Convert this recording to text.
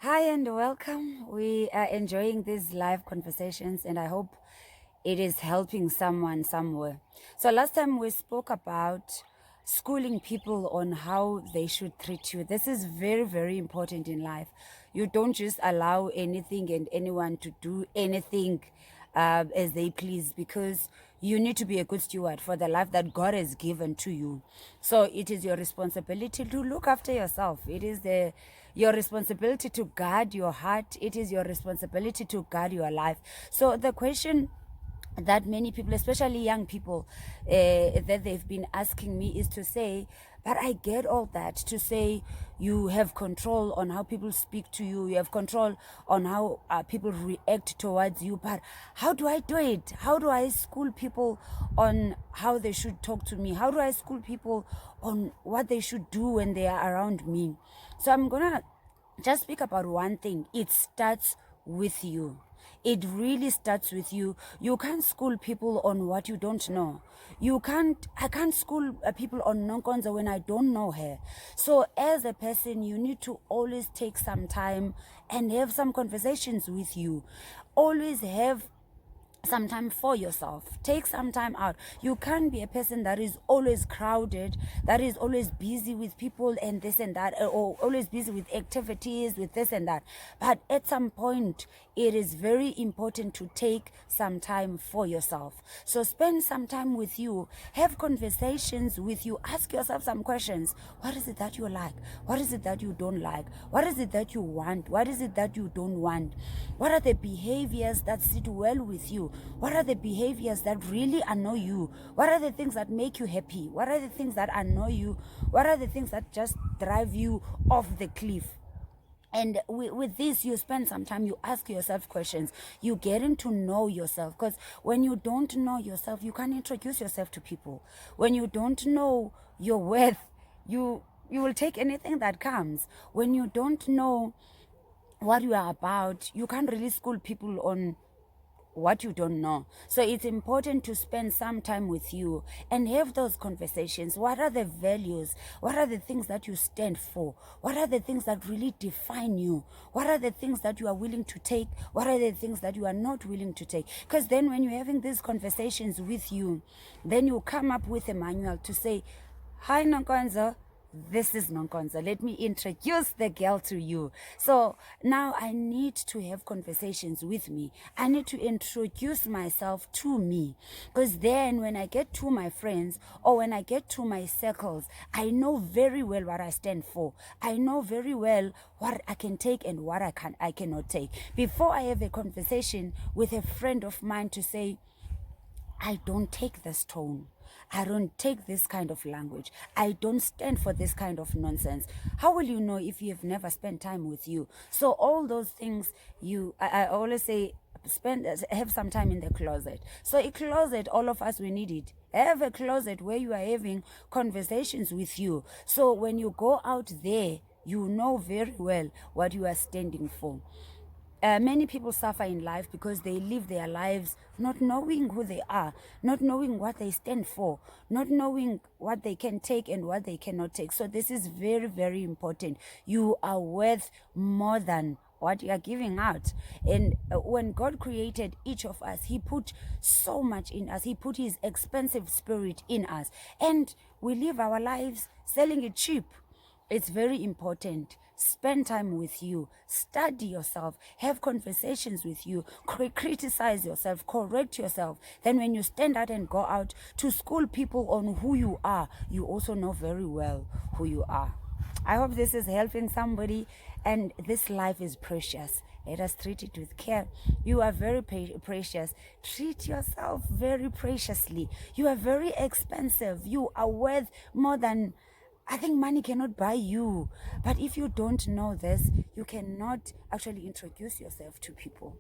Hi and welcome. We are enjoying these live conversations, and I hope it is helping someone somewhere. So, last time we spoke about schooling people on how they should treat you. This is very, very important in life. You don't just allow anything and anyone to do anything as they please, because you need to be a good steward for the life that God has given to you. So it is your responsibility to look after yourself. It is your responsibility to guard your heart. It is your responsibility to guard your life. So the question that many people, especially young people, that they've been asking me is to say, but I get all that, to say you have control on how people speak to you, you have control on how people react towards you, but how do I do it? How do I school people on how they should talk to me? How do I school people on what they should do when they are around me? So I'm gonna just speak about one thing. It starts with you. It really starts with you. You can't school people on what you don't know. I can't school people on Nonkonzo when I don't know her. So as a person, you need to always take some time and have some conversations with you. Always have some time for yourself. Take some time out. You can't be a person that is always crowded, that is always busy with people and this and that, or always busy with activities, with this and that. But at some point, it is very important to take some time for yourself. So spend some time with you. Have conversations with you. Ask yourself some questions. What is it that you like? What is it that you don't like? What is it that you want? What is it that you don't want? What are the behaviors that sit well with you? What are the behaviors that really annoy you? What are the things that make you happy? What are the things that annoy you? What are the things that just drive you off the cliff? And with this, you spend some time, you ask yourself questions, you getting to know yourself. Because when you don't know yourself, you can't introduce yourself to people. When you don't know your worth, you will take anything that comes. When you don't know what you are about, you can't really school people on what you don't know. So it's important to spend some time with you and have those conversations. What are the values? What are the things that you stand for? What are the things that really define you? What are the things that you are willing to take? What are the things that you are not willing to take? Because then when you're having these conversations with you, then you come up with a manual to say, hi Nonkonzo, this is Nonkonzo. Let me introduce the girl to you. So now I need to have conversations with me. I need to introduce myself to me. Because then when I get to my friends or when I get to my circles, I know very well what I stand for. I know very well what I can take and what I cannot take. Before I have a conversation with a friend of mine to say, I don't take this tone. I don't take this kind of language. I don't stand for this kind of nonsense. How will you know if you have never spent time with you? So all those things I always say, have some time in the closet. So a closet, all of us, we need it. Have a closet where you are having conversations with you. So when you go out there, you know very well what you are standing for. Many people suffer in life because they live their lives not knowing who they are, not knowing what they stand for, not knowing what they can take and what they cannot take. So this is very, very important. You are worth more than what you are giving out. And when God created each of us, He put so much in us. He put His expensive spirit in us. And we live our lives selling it cheap. It's very important. Spend time with you. Study yourself. Have conversations with you. Criticize yourself. Correct yourself. Then when you stand out and go out to school people on who you are, you also know very well who you are. I hope this is helping somebody, and this life is precious. Let us treat it with care. You are very precious. Treat yourself very preciously. You are very expensive. You are worth more than, I think money cannot buy you. But if you don't know this, you cannot actually introduce yourself to people.